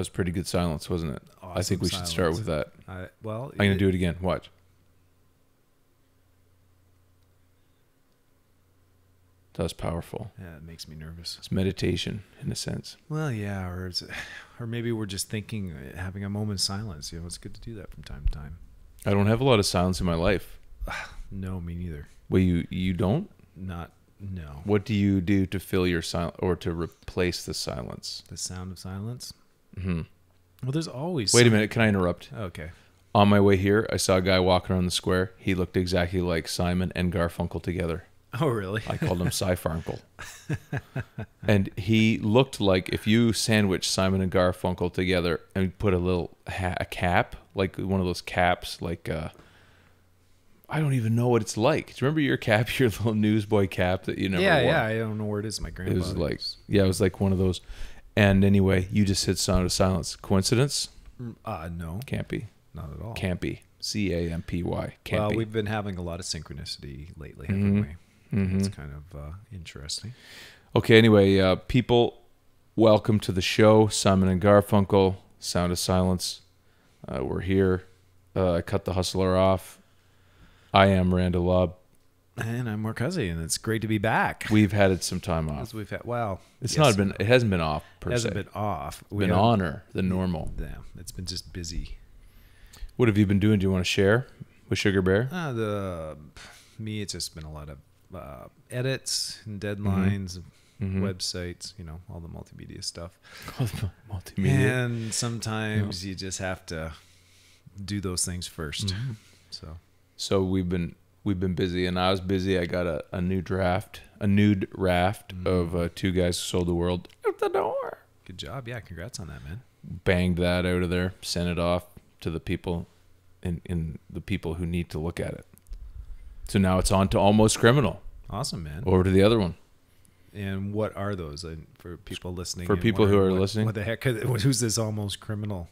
was pretty good silence, wasn't it? Awesome I think we should start with that. I'm going to do it again. Watch. That was powerful. Yeah, it makes me nervous. It's meditation in a sense. Well, yeah, or maybe we're just thinking, having a moment of silence. It's good to do that from time to time. I don't have a lot of silence in my life. No, me neither. Well, you don't? No. What do you do to fill your silence or to replace the silence? The sound of silence? Mm-hmm. Well, there's always... Wait a minute. Can I interrupt? Okay. On my way here, I saw a guy walking around the square. He looked exactly like Simon and Garfunkel together. Oh, really? I called him Cy-Farnkle. And he looked like if you sandwich Simon and Garfunkel together and put a little a cap, like one of those caps, like I don't even know what it's like. Do you remember your cap, your little newsboy cap that you never wore? Yeah, I don't know where it is. My grandpa. It was like, it was like one of those. And anyway, you just hit Sound of Silence. Coincidence? No. Can't be. Not at all. Can't be. C-A-M-P-Y. Can't well, be. we've been having a lot of synchronicity lately, haven't we? Mm-hmm. It's kind of interesting. Okay, anyway, people, welcome to the show. Simon and Garfunkel, Sound of Silence. We're here. I cut the hustler off. I am Randall Lobb. And I'm Mark Huzzy, and it's great to be back. We've had some time off. As we've had, well, It's not been. It hasn't been off per se. It hasn't been off. It's been honer than normal. Yeah, it's been just busy. What have you been doing? Do you want to share with Sugar Bear? Me, it's just been a lot of edits and deadlines, websites, all the multimedia stuff. Multimedia. And sometimes you just have to do those things first. So we've been busy, and I was busy. I got a nude raft of two guys who sold the world out the door. Good job. Yeah, congrats on that, man. Banged that out of there, sent it off to the people in the people who need to look at it. So now it's on to Almost Criminal. Awesome, man. Over to the other one. And what are those for people listening? For people who are listening? What the heck? Who's this Almost Criminal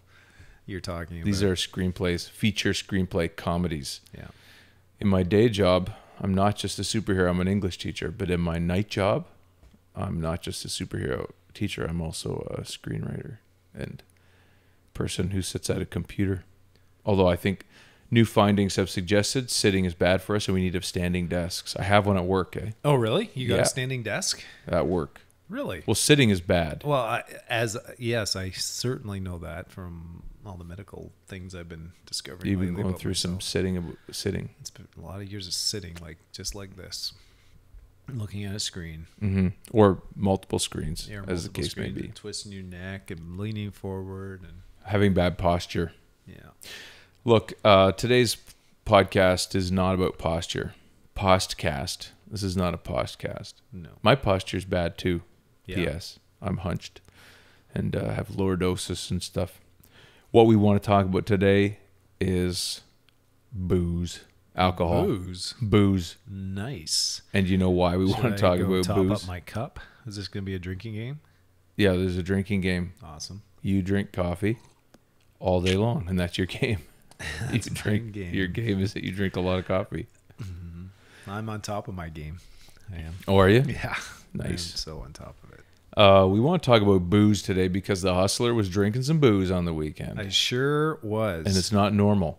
you're talking about? These are screenplays, feature screenplay comedies. Yeah. In my day job, I'm not just a superhero. I'm an English teacher. But in my night job, I'm not just a superhero teacher. I'm also a screenwriter and person who sits at a computer. Although I think new findings have suggested sitting is bad for us and we need to have standing desks. I have one at work, eh? Oh, really? You got a standing desk? At work. Really? Well, sitting is bad. Well, yes, I certainly know that from all the medical things I've been discovering. You've been going through some sitting. It's been a lot of years of sitting, just like this, looking at a screen. Mm-hmm. Or multiple screens, Yeah, as the case may be. Twisting your neck and leaning forward. And having bad posture. Yeah. Look, today's podcast is not about posture. Postcast. This is not a postcast. No. My posture's bad too. Yeah. P.S. I'm hunched and have lordosis and stuff. What we want to talk about today is booze, alcohol. Booze. Nice. And you know why we want to talk about top booze? Up my cup. Is this going to be a drinking game? Yeah, there's a drinking game. Awesome. You drink coffee all day long, and that's your game. That's my game. Your game is that you drink a lot of coffee. Mm-hmm. I'm on top of my game. I am. Oh, are you? Yeah. Nice. I am so on top of it. We want to talk about booze today because the hustler was drinking some booze on the weekend. I sure was. And it's not normal.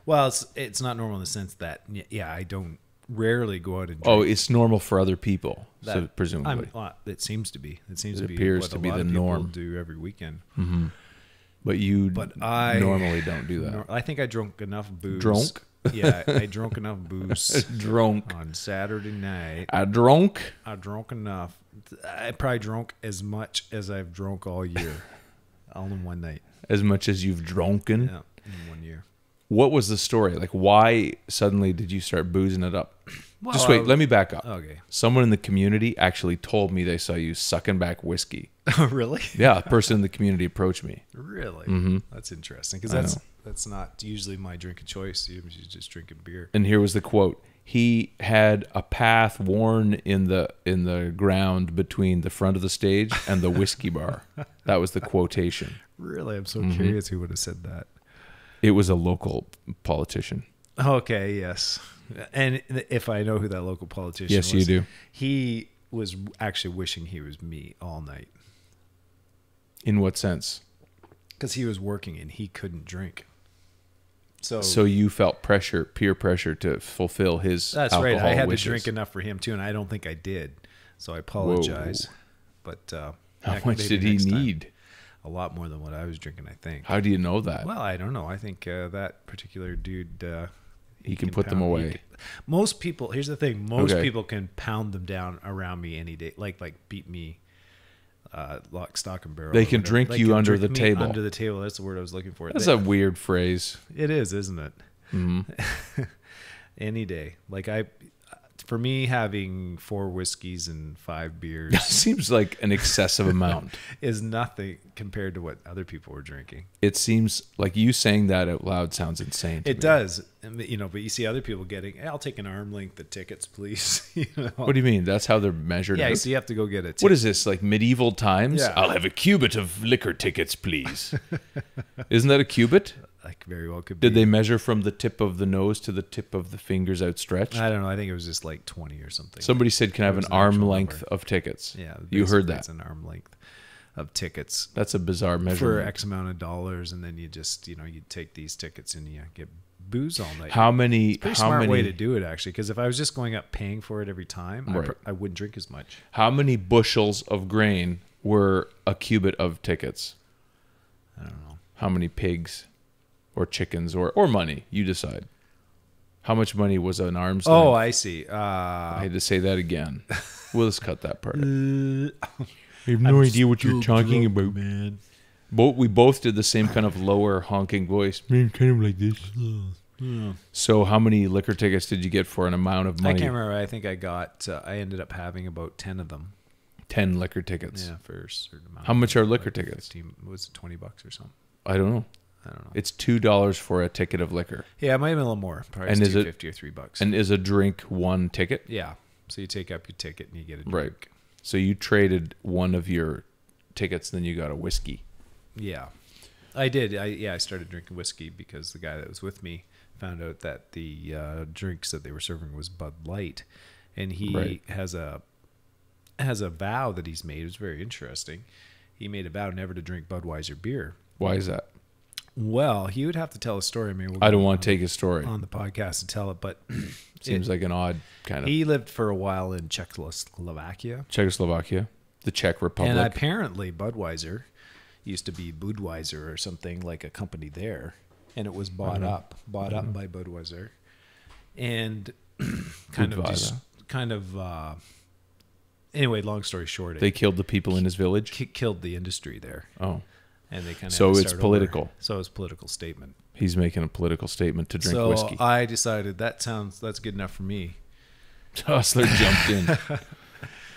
Well, it's not normal in the sense that, I don't rarely go out and drink. Oh, it's normal for other people, so presumably. It seems to be. It appears what to a be lot the of people norm. do every weekend. Mm-hmm. But I normally don't do that. I think I drank enough booze. Drunk? Yeah, I drank enough booze. Drunk. On Saturday night. I drunk enough. I probably drank as much as I've drunk all year. All in one night. As much as you've drunken? Yeah, in 1 year. What was the story? Like, why suddenly did you start boozing it up? Well, Just wait, let me back up. Okay. Someone in the community actually told me they saw you sucking back whiskey. Oh, really? Yeah, a person in the community approached me. Really? Mm-hmm. That's interesting because that's not usually my drink of choice. Usually just drinking beer. And here was the quote. He had a path worn in the ground between the front of the stage and the whiskey bar. That was the quotation. Really? I'm so curious who would have said that. It was a local politician. Okay, yes. And if I know who that local politician was. Yes, you do. He was actually wishing he was me all night. In what sense? because he was working and he couldn't drink. So you felt peer pressure to fulfill his that's alcohol right. I had wishes. to drink enough for him too, and I don't think I did. So I apologize. Whoa. But How much did he need? A lot more than what I was drinking, I think. How do you know that? Well, I don't know. I think that particular dude, he can put them away. Most people. Here's the thing. Most Okay. people can pound them down around me any day. Like beat me. Lock, stock, and barrel. They can drink They you can under drink the me table. Under the table. That's the word I was looking for. That's a weird phrase. It is, isn't it? Mm-hmm. Any day. Like for me, having 4 whiskeys and 5 beers Seems like an excessive amount. is nothing compared to what other people were drinking. It seems like you saying that out loud sounds insane to It me. does, you know. But you see other people getting, hey, "I'll take an arm length of tickets, please." You know? What do you mean? That's how they're measured? Yeah, out? so you have to go get a ticket. What is this, like medieval times? Yeah. I'll have a cubit of liquor tickets, please. Isn't that a cubit? Like very well could be. Did they measure from the tip of the nose to the tip of the fingers outstretched? I don't know. I think it was just like 20 or something. Somebody said, can I have It was an an arm actual length number. of tickets? Yeah, You heard basically that. It's an arm length of tickets That's a bizarre for measurement. X amount of dollars, and then you just, you know, you take these tickets and you get booze all night. How many? Pretty How smart many? way to do it, actually, because if I was just going up paying for it every time, Right. I wouldn't drink as much. How many bushels of grain were a cubit of tickets? I don't know. How many pigs, or chickens, or money? You decide. How much money was an arm's Oh, length? I see. I had to say that again. We'll just cut that part. I have no idea what you're talking about, man. We both did the same kind of lower honking voice. Man, kind of like this. So how many liquor tickets did you get for an amount of I money? can't remember. I think I got. I ended up having about 10 of them. 10 liquor tickets. Yeah, for a certain amount. How much are liquor tickets? 15, was it $20 or something? I don't know. I don't know. It's $2 for a ticket of liquor. Yeah, it might have been a little more. Probably And is it- $2.50 or $3. And is a drink one ticket? Yeah. So you take up your ticket and you get a drink. Right. So you traded one of your tickets, then you got a whiskey. Yeah. I did. I started drinking whiskey because the guy that was with me found out that the drinks that they were serving was Bud Light, and he Right. has a vow that he's made. It was very interesting. He made a vow never to drink Budweiser beer. Why is that? Well, he would have to tell a story. I mean, we'll I don't go want to take his story. on the podcast to tell it, but Seems like an odd kind of he lived for a while in Czechoslovakia, Czechoslovakia, the Czech Republic. and apparently Budweiser used to be Budweiser or something, like a company there, and it was bought up by Budweiser, and anyway, long story short, They killed the people in his village. killed the industry there, Oh, and they kind of So it's political. So it's a political statement. he's making a political statement to drink So whiskey. I decided that's good enough for me. Hustler jumped in.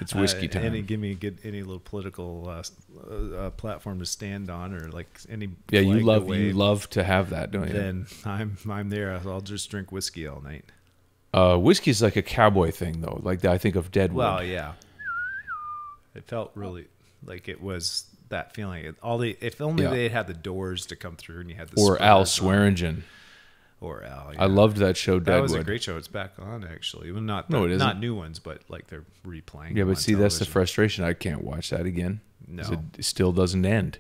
It's whiskey time. Give me any little political platform to stand on, or like any Yeah, you flag to wave, love to have that, don't you? then I'm there. I'll just drink whiskey all night. Whiskey is like a cowboy thing, though. Like I think of Deadwood. Well, yeah. It felt really like it was that feeling. If only Yeah. they had the doors to come through and you had the or Al spurs on. Swearingen. Or Al. I loved that show, that Deadwood. was a great show. It's back on actually. Well, not No, it isn't. not new ones, but like they're replaying. Yeah, them but on see, that's the television. frustration. I can't watch that again. 'Cause No. It still doesn't end.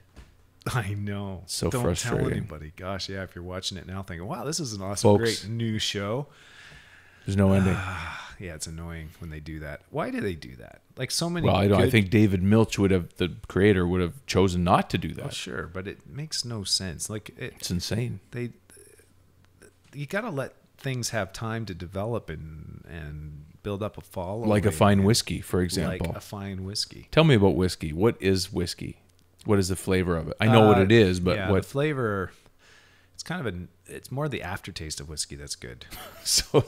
I know. So Don't frustrating. tell anybody. Gosh, yeah. If you're watching it now, thinking, "Wow, this is an awesome, Folks. great new show." There's no ending. Yeah, it's annoying when they do that. Why do they do that? Like so many. Well, I good, think David Milch the creator, would have chosen not to do that. Well, sure, but it makes no sense. Like It's insane. you got to let things have time to develop and build up a following. Like a fine and- whiskey, for example. Like a fine whiskey. Tell me about whiskey. What is whiskey? What is the flavor of it? I know what it is, but yeah, what? the flavor? It's kind of it's more the aftertaste of whiskey that's good. So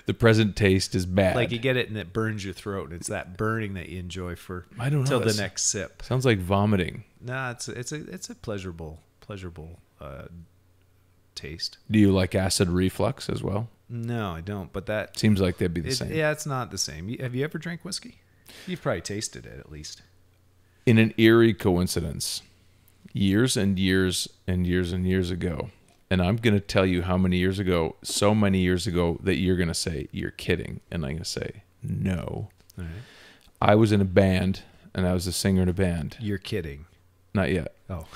the present taste is bad. Like you get it and it burns your throat, and it's that burning that you enjoy for I don't know. till the That's- next sip. Sounds like vomiting. Nah, it's a pleasurable taste. Do you like acid reflux as well? No, I don't. But that Seems like they'd be the same. yeah, it's not the same. Have you ever drank whiskey? You've probably tasted it at least. In an eerie coincidence, years and years and years and years ago, and I'm going to tell you how many years ago, so many years ago that you're going to say, you're kidding. And I'm going to say, no. All right. I was in a band, and I was a singer in a band. You're kidding. Not yet. Oh,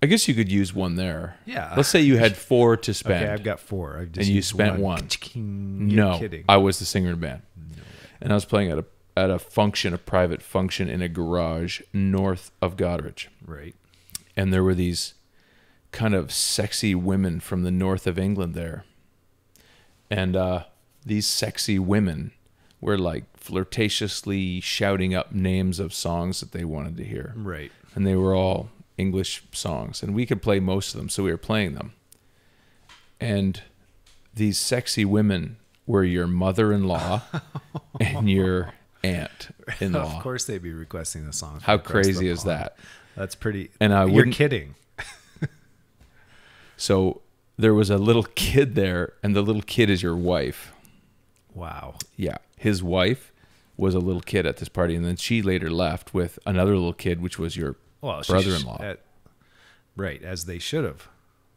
I guess you could use one there. Yeah. Let's say you had 4 to spend. Okay, I've got 4. I've just And you used spent one. You're No, kidding. I was the singer in the band. No way. And I was playing at a function, a private function in a garage north of Goderich. Right. And there were these kind of sexy women from the north of England there. And these sexy women were like flirtatiously shouting up names of songs that they wanted to hear. Right. And they were all English songs. And we could play most of them, so we were playing them. And these sexy women were your mother-in-law and your aunt-in-law. Of course they'd be requesting the songs. How from across the crazy is pond. that? That's pretty. And I You're wouldn't. kidding. So there was a little kid there, and the little kid is your wife. Wow. Yeah. His wife was a little kid at this party, and then she later left with another little kid, which was your Well, brother-in-law. Right, as they should have.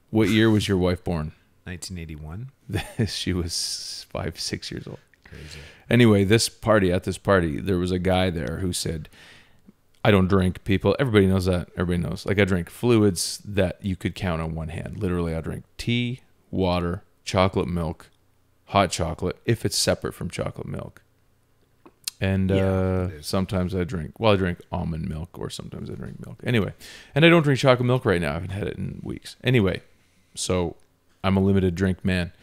What year was your wife born? 1981. She was 5, 6 years old. Crazy. Anyway, at this party, there was a guy there who said, I don't drink, people. Everybody knows that. Everybody knows. Like, I drink fluids that you could count on one hand. Literally, I drink tea, water, chocolate milk, hot chocolate, if it's separate from chocolate milk. And Yeah, it is. sometimes I drink almond milk, or sometimes I drink milk. Anyway, and I don't drink chocolate milk right now. I haven't had it in weeks. Anyway, so I'm a limited drink man.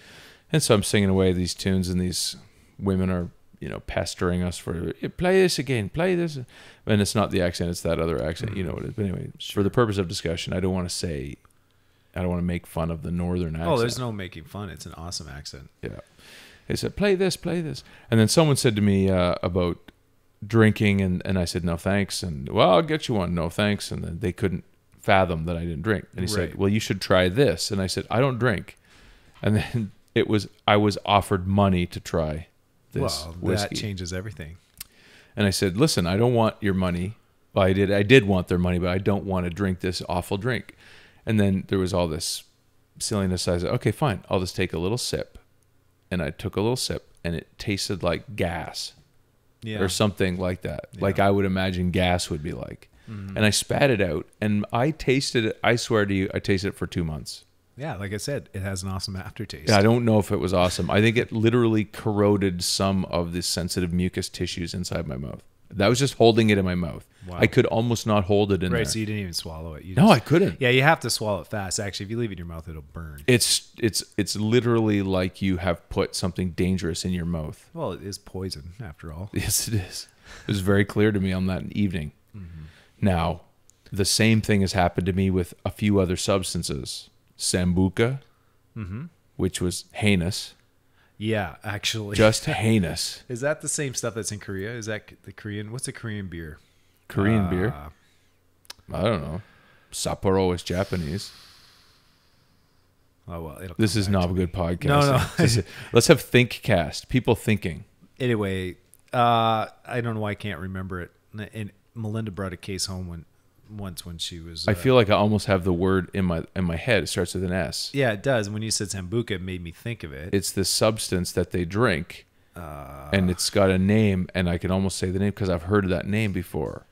And so I'm singing away these tunes, and these women are, pestering us for, play this again, play this. And it's not the accent, it's that other accent. You know what it is. But anyway, for the purpose of discussion, I don't want to make fun of the northern accent. Oh, there's no making fun. It's an awesome accent. Yeah. They said, play this. And then someone said to me about drinking, and I said, no, thanks. And, well, I'll get you one. No, thanks. And then they couldn't fathom that I didn't drink. And he Right. said, well, you should try this. And I said, I don't drink. And then I was offered money to try this Well, whiskey. that changes everything. And I said, listen, I don't want your money. Well, I did want their money, but I don't want to drink this awful drink. And then there was all this silliness. I said, okay, fine. I'll just take a little sip. And I took a little sip, and it tasted like gas Yeah. or something like that. Yeah. Like I would imagine gas would be like. Mhm. And I spat it out, and I tasted it. I swear to you, I tasted it for 2 months. Yeah, like I said, it has an awesome aftertaste. Yeah, I don't know if it was awesome. I think it literally corroded some of the sensitive mucus tissues inside my mouth. That was just holding it in my mouth. Wow. I could almost not hold it in Right, there. so you didn't even swallow it. You No, just- I couldn't. Yeah, you have to swallow it fast. Actually, if you leave it in your mouth, it'll burn. It's literally like you have put something dangerous in your mouth. Well, it is poison after all. Yes, it is. It was very clear to me on that evening. Mm-hmm. Now, the same thing has happened to me with a few other substances. Sambuca, Mm-hmm. which was heinous. Yeah, actually. Just heinous. Is that the same stuff that's in Korea? Is that the Korean? What's a Korean beer? Korean beer? Uh, I don't know. Sapporo is Japanese. Oh well, it'll This come is back not to a me. good podcast. No. Let's have ThinkCast. People thinking. Anyway, I don't know why I can't remember it. And Melinda brought a case home once when she was. I feel like I almost have the word in my head. It starts with an S. Yeah, it does. When you said sambuca, it made me think of it. It's the substance that they drink, and it's got a name, and I can almost say the name because I've heard that name before.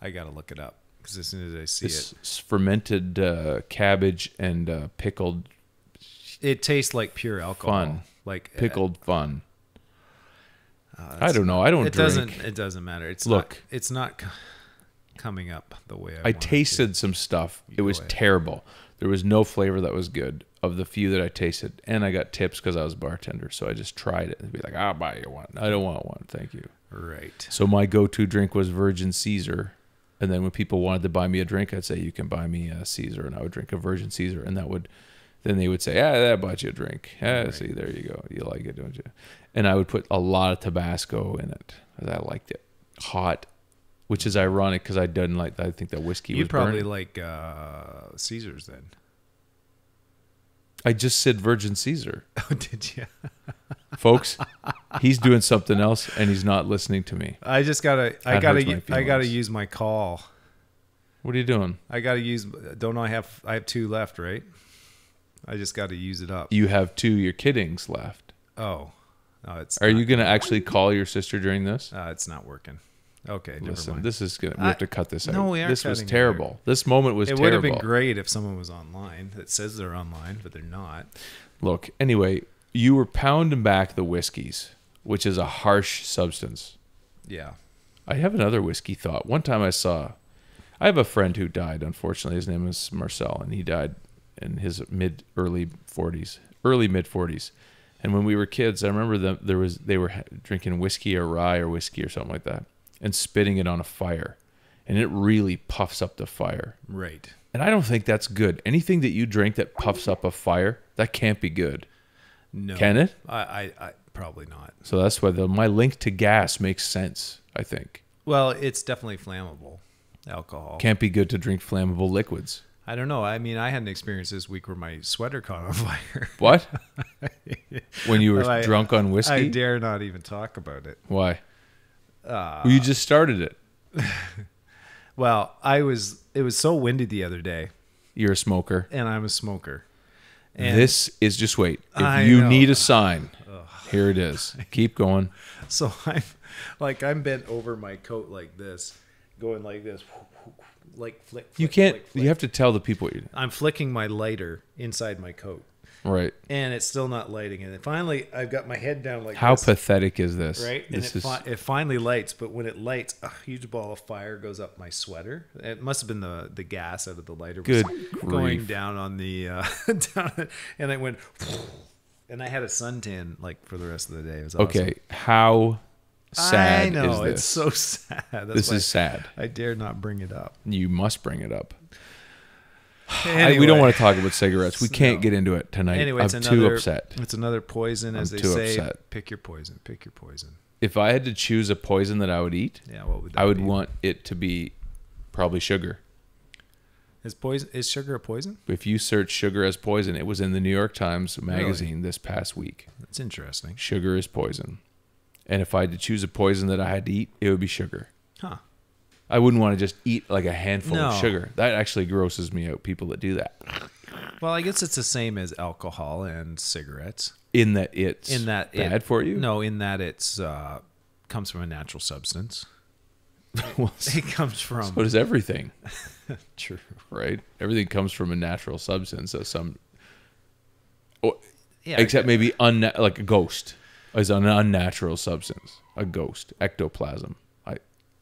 I gotta look it up because as soon as I see It's fermented cabbage and pickled it tastes like pure alcohol. Fun. Like pickled fun. that's- I don't know. I don't It drink. doesn't. It doesn't matter. It's Look. Not, it's not coming up the way I want it to. tasted some stuff. It Go was ahead. terrible. There was no flavor that was good of the few that I tasted, and I got tips because I was a bartender. So I just tried it and be like, "I'll buy you one." I don't want one, thank you. Right. So my go-to drink was Virgin Caesar, and then when people wanted to buy me a drink, I'd say, "You can buy me a Caesar," and I would drink a Virgin Caesar, and then they would say, that bought you a drink. Yeah, Right. see, there you go. You like it, don't you? And I would put a lot of Tabasco in it because I liked it hot, which is ironic because I think that whiskey You was probably burning. like Caesars then. I just said Virgin Caesar. Oh, did you? Folks, he's doing something else and he's not listening to me. I just gotta. I That gotta. hurts my I gotta feelings. use my call. What are you doing? I gotta use. Don't I have? I have 2 left, right? I just gotta use it up. You have 2 your kiddings left. Oh, no, it's. Are not, you going to actually call your sister during this? It's not working. Okay, never Listen, mind. this is gonna. We have to cut this out. No, we aren't This was cutting it terrible. This moment was It terrible. would have been great if someone was online that says they're online, but they're not. Look, anyway, you were pounding back the whiskeys, which is a harsh substance. Yeah. I have another whiskey thought. One time I have a friend who died, unfortunately. His name is Marcel, and he died in his early mid 40s. And when we were kids, I remember they were drinking whiskey or rye or whiskey or something like that and spitting it on a fire. And it really puffs up the fire. Right. And I don't think that's good. Anything that you drink that puffs up a fire, that can't be good. No. Can it? I probably not. So that's why my link to gas makes sense, I think. Well, it's definitely flammable. Alcohol. Can't be good to drink flammable liquids. I don't know. I mean, I had an experience this week where my sweater caught on fire. What? When you were Well, drunk on whiskey? I dare not even talk about it. Why? Well, you just started it. Well, it was so windy the other day, You're a smoker. and I'm a smoker. And This is just wait. If I you know. need a sign, here it is. Keep going. so I'm bent over my coat like this, going like this, like flick. You flick, can't. flick, flick. You have to tell the people what you do. I'm flicking my lighter inside my coat, Right. and it's still not lighting. And then finally, I've got my head down like How this, pathetic is this? right? And This is it finally lights, but when it lights, a huge ball of fire goes up my sweater. It must have been the gas out of the lighter was Good going grief. down on the down, and it went, and I had a suntan like for the rest of the day. It was awesome. okay. How sad I know is this? it's so sad. That's This why is sad. I dare not bring it up. You must bring it up. We Anyway. don't want to talk about cigarettes. We can't No. get into it tonight. Anyway, I'm it's too another upset. It's another poison, as I'm they too say. upset. Pick your poison. Pick your poison. If I had to choose a poison that I would eat, Yeah, what would that I would be? want it to be probably sugar. Is sugar a poison? If you search sugar as poison, it was in the New York Times magazine this past week. That's interesting. Sugar is poison. And if I had to choose a poison that I had to eat, it would be sugar. Huh. I wouldn't want to just eat like a handful of No. sugar. That actually grosses me out, people that do that. Well, I guess it's the same as alcohol and cigarettes. In that it's Bad bad for you? No, in that it's comes from a natural substance. Well, It comes from so does everything, true. right? Everything comes from a natural substance of some... Yeah, Except maybe like a ghost is an unnatural substance. A ghost, ectoplasm.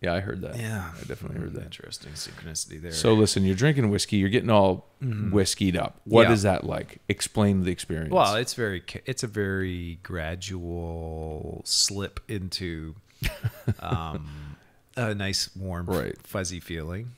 I heard that. Yeah, I definitely heard that. Interesting synchronicity there. So listen, you're drinking whiskey. You're getting all whiskeyed up. What Yeah. is that like? Explain the experience. well, it's a very gradual slip into a nice warm Right. fuzzy feeling,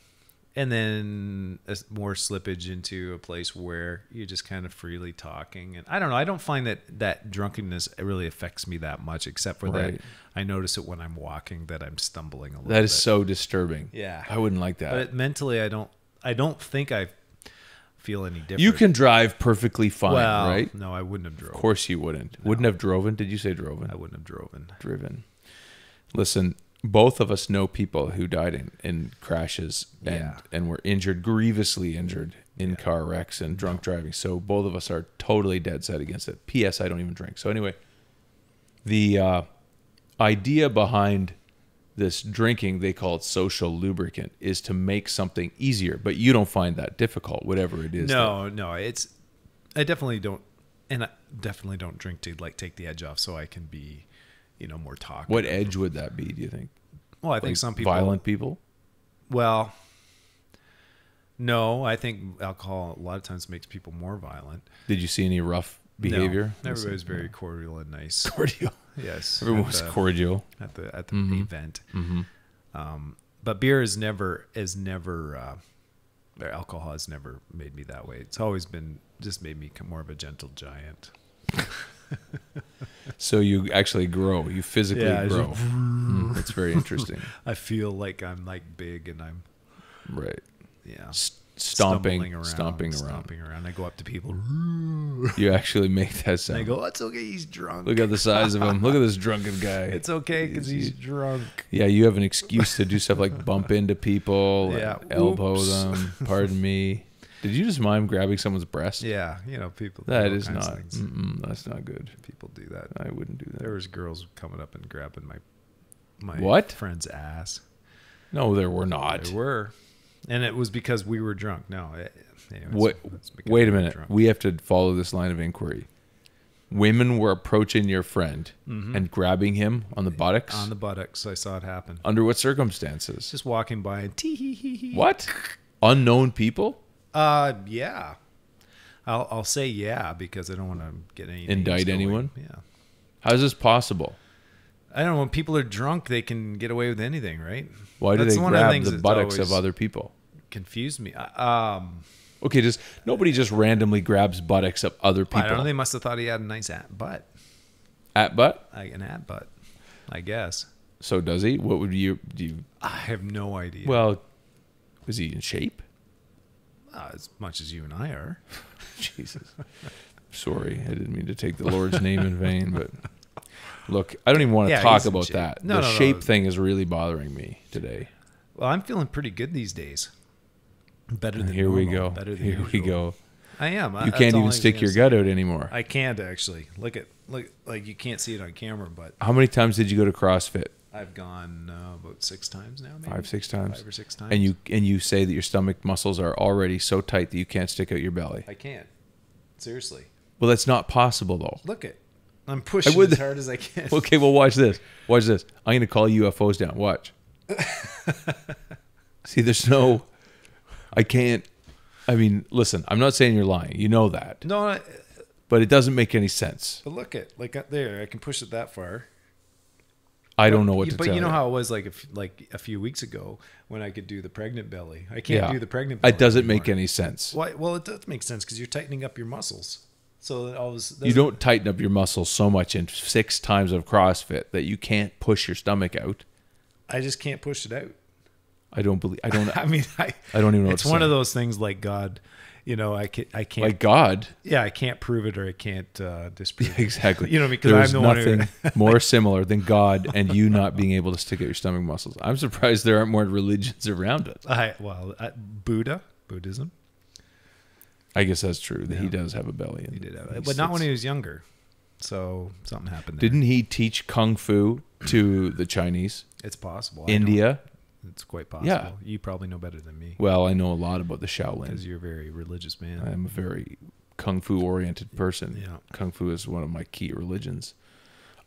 and then more slippage into a place where you're just kind of freely talking. And I don't know, I don't find that drunkenness really affects me that much, except for Right. that I notice it when I'm walking, that I'm stumbling a little that is bit. so disturbing. Yeah. I wouldn't like that. But mentally I don't think I feel any different. You can drive perfectly fine, well, right? no, I wouldn't have drove. Of course you wouldn't. Wouldn't have driven. Did you say driven? I wouldn't have driven. Driven. Listen, both of us know people who died in crashes Yeah. and were injured, grievously injured in car wrecks and drunk driving. So both of us are totally dead set against it. P.S. I don't even drink. So anyway, the idea behind this drinking, they call it social lubricant, is to make something easier. But you don't find that difficult, whatever it is. No, I definitely don't, and I definitely don't drink to like take the edge off, so I can be, more talkative. What edge would that be, do you think? Well, I think Like some people violent people? Well, no, I think alcohol a lot of times makes people more violent. Did you see any rough behavior? No, everybody's very cordial and nice. cordial. Yes, Everyone at was the- cordial. at the Mhm. event. Mm-hmm. But beer is never or alcohol has never made me that way. It's always been just made me more of a gentle giant. So you actually grow. You physically Yeah, I just- grow. That's very interesting. I feel like I'm like big and I'm Right. yeah Stomping stumbling around. around. I go up to people You actually make that and I sound. go, "It's okay, he's drunk. Look at the size of him. Look at this drunken guy. It's okay because he's drunk." Yeah, you have an excuse to do stuff like bump into people, Yeah. elbow Oops. them. Pardon me. Did you just mime grabbing someone's breast? Yeah, people. do That all is kinds not. of things. That's not good. People do that. I wouldn't do that. There was girls coming up and grabbing my What? friend's ass. No, there were not. There were, and it was because we were drunk. No, Wait, wait a minute. We have to follow this line of inquiry. Women were approaching your friend and grabbing him on the buttocks? On the buttocks. I saw it happen. Under what circumstances? Just walking by and tee-hee-hee-hee. What? Unknown people? Yeah. I'll say yeah because I don't want to get any Indict names going. anyone? Yeah. How is this possible? I don't know. When people are drunk, they can get away with anything, right? Why do That's they one of the grab things the that's buttocks of always other people? Confused me. Okay, nobody just randomly grabs buttocks of other people. I don't know. They must have thought he had a nice butt. At butt? Like an at butt, I guess. So does he? What would you do? I have no idea. Well, is he in shape? As much as you and I are. Jesus. Sorry, I didn't mean to take the Lord's name in vain, but look, I don't even want to talk he's in about shape. that. No, the no, shape no. thing is really bothering me today. Well, I'm feeling pretty good these days. Better than Here we normal, go. Better than Here we usual. go. I am. You can't even stick your gut out anymore. I can't actually. Look, like you can't see it on camera, but How many times did you go to CrossFit? I've gone about 6 times now. Maybe 5, 6 times. 5 or 6 times. And you say that your stomach muscles are already so tight that you can't stick out your belly. I can't. Seriously. Well, that's not possible though. Look it. I'm pushing would- as hard as I can. Okay, well, watch this. Watch this. I'm going to call UFOs down. Watch. See, there's no. I can't. I mean, listen. I'm not saying you're lying. You know that, No, but it doesn't make any sense. but look it. Like there, I can push it that far. I don't know what to But tell you know how it was like a few weeks ago when I could do the pregnant belly. I can't Yeah. do the pregnant belly. It doesn't anymore. make any sense. Why? Well, it does make sense because you're tightening up your muscles. So it always You don't tighten up your muscles so much in 6 times of CrossFit that you can't push your stomach out. I just can't push it out. I don't believe. I don't. I mean, I don't even know. it's what to one say. of those things like God. You know, I can't. Like God. Yeah, I can't prove it or I can't disprove it. Exactly. You know, because There's I'm the one who. nothing more similar than God and you not being able to stick out your stomach muscles. I'm surprised there aren't more religions around it. Buddhism. I guess that's true. That he Yeah. does have a belly. He did have it, but not when he was younger. So something happened there. Didn't he teach kung fu to the Chinese? It's possible. I India? know. It's quite possible. Yeah. You probably know better than me Well, I know a lot about the because Shaolin. you're a very religious man. I'm a very kung fu oriented person. Yeah. Kung fu is one of my key religions.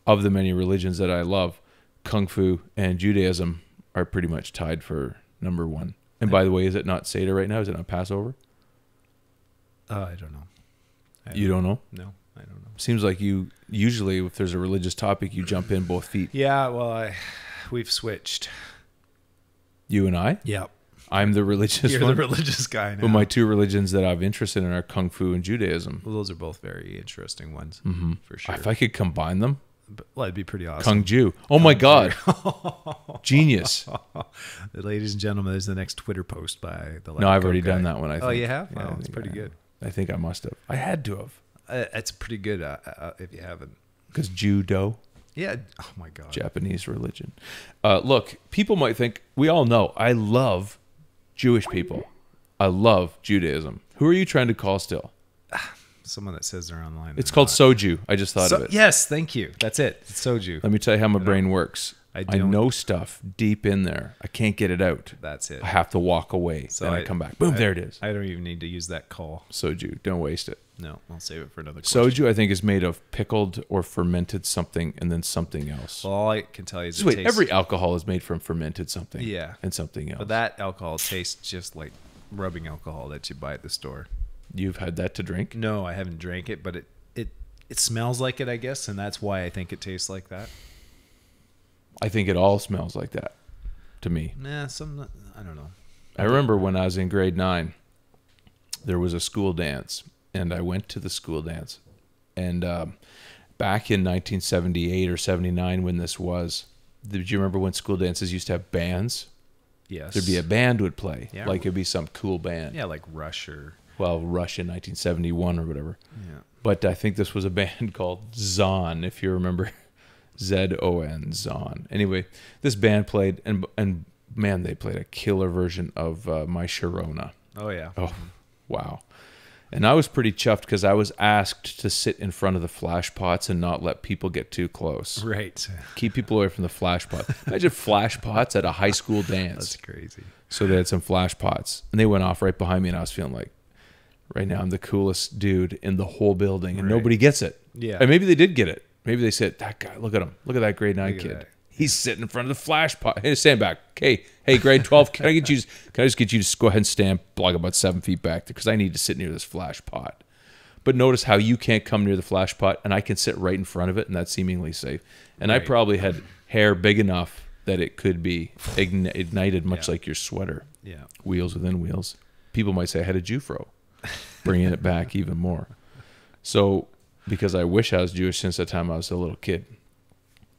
Of the many religions that I love, kung fu and Judaism are pretty much tied for number 1. And by the way, is it not Seder right now? Is it not Passover? I don't know. You don't know? No, I don't know. Seems like you usually, if there's a religious topic, you jump in both feet. Yeah, well, we've switched. You and I? Yep. I'm the religious You're one. the religious guy now. But my 2 religions that I have interest in are Kung Fu and Judaism. Well, those are both very interesting ones, for sure. If I could combine them, Well, it'd be pretty awesome. Kung Jew. Oh my God. Genius. Ladies and gentlemen, there's the next Twitter post by the. No, I've already done that one. I think. Oh, you have? Yeah, I Oh, it's think pretty I good. have. I think I must have. I had to have. It's pretty good if you haven't. Because Judo, Yeah. Oh my God. Japanese religion. Look, people might think, we all know, I love Jewish people. I love Judaism. Who are you trying to call still? Someone that says they're online. It's called soju. I just thought of it. Yes, thank you. That's it. It's soju. Let me tell you how my brain works. I I don't- know stuff deep in there. I can't get it out. That's it. I have to walk away. So Then I come back. Boom, there it is. I don't even need to use that call. Soju. Don't waste it. No, I'll save it for another question. Soju, I think, is made of pickled or fermented something and then something else. Well, all I can tell you is So wait, it tastes, every alcohol is made from fermented something. Yeah. And something else. but that alcohol tastes just like rubbing alcohol that you buy at the store. You've had that to drink? No, I haven't drank it, but it smells like it, I guess, and that's why I think it tastes like that. I think it all smells like that to me. Nah, I don't know. I remember when I was in grade 9, there was a school dance, and I went to the school dance. And back in 1978 or 79 when this was, did you remember when school dances used to have bands? Yes. There'd be a band would play. Yeah. Like it'd be some cool band. Yeah, like Rush or Well, Rush in 1971 or whatever. yeah. But I think this was a band called Zon, if you remember. Z-O-N, Zon. Anyway, this band played, and man, they played a killer version of My Sharona. Oh yeah. Oh, wow. And I was pretty chuffed because I was asked to sit in front of the flash pots and not let people get too close. Right. Keep people away from the flash pot. Imagine flash pots at a high school dance. That's crazy. So they had some flash pots, and they went off right behind me, and I was feeling like, right now I'm the coolest dude in the whole building, and Right. nobody gets it. Yeah. And maybe they did get it. Maybe they said, that guy, look at him. Look at that grade 9 Look at kid. that. He's sitting in front of the flash pot. Hey, stand back. Hey, grade 12, can I just get you to go ahead and stand like about 7 feet back there because I need to sit near this flash pot. But notice how you can't come near the flash pot, and I can sit right in front of it, and that's seemingly safe. And I Right. probably had hair big enough that it could be ignited, much like your sweater. Yeah. Wheels within wheels. People might say I had a Jufro, bringing it back even more. So, because I wish I was Jewish since the time I was a little kid.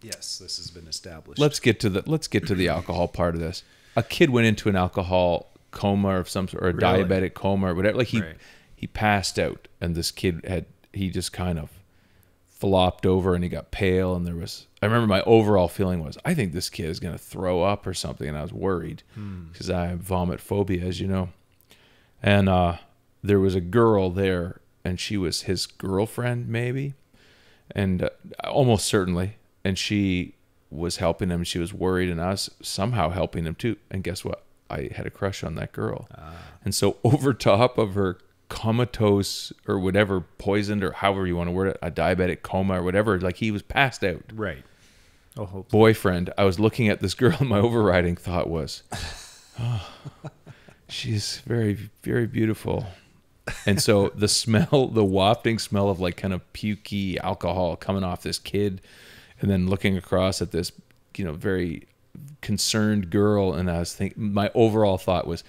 Yes, this has been established. Let's get to the alcohol part of this. A kid went into an alcohol coma of some sort, or a Really? diabetic coma or whatever. Like Right. he passed out, and this kid he just kind of flopped over, and he got pale, and I remember my overall feeling was, I think this kid is going to throw up or something, and I was worried because I have vomit phobia, as you know. And there was a girl there, and she was his girlfriend, maybe, and almost certainly. And she was helping him. She was worried, and I was somehow helping him too. And guess what? I had a crush on that girl. And so over top of her comatose or whatever, poisoned or however you want to word it, a diabetic coma or whatever, like he was passed out. Right. Oh, hope. Boyfriend, I was looking at this girl, and my overriding thought was, oh, she's very, very beautiful. And so the smell, the wafting smell of like kind of pukey alcohol coming off this kid, and then looking across at this, very concerned girl, and I was thinking, my overall thought was,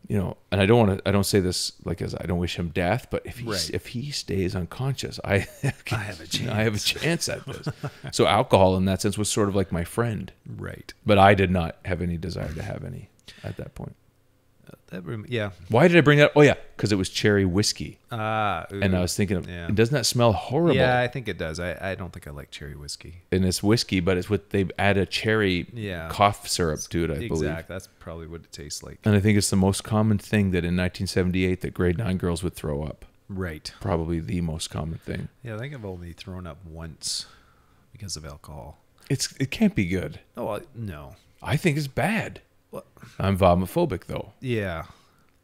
and I don't say this like as I don't wish him death, but if he stays unconscious, I have a chance. I have a chance at this. So alcohol in that sense was sort of like my friend, Right. but I did not have any desire to have any at that point. Yeah. Why did I bring that up? Oh yeah, because it was cherry whiskey, Ooh. and I was thinking of, Yeah. doesn't that smell horrible? Yeah, I think it does. I don't think I like cherry whiskey. And it's whiskey, but it's what they add a cherry Yeah. cough syrup to it, I believe. Exactly. That's probably what it tastes like. And I think it's the most common thing that in 1978 that grade 9 girls would throw up. Right. Probably the most common thing. Yeah, I think I've only thrown up once because of alcohol. It can't be good. Oh, no. I think it's bad. What? I'm vomophobic though. Yeah.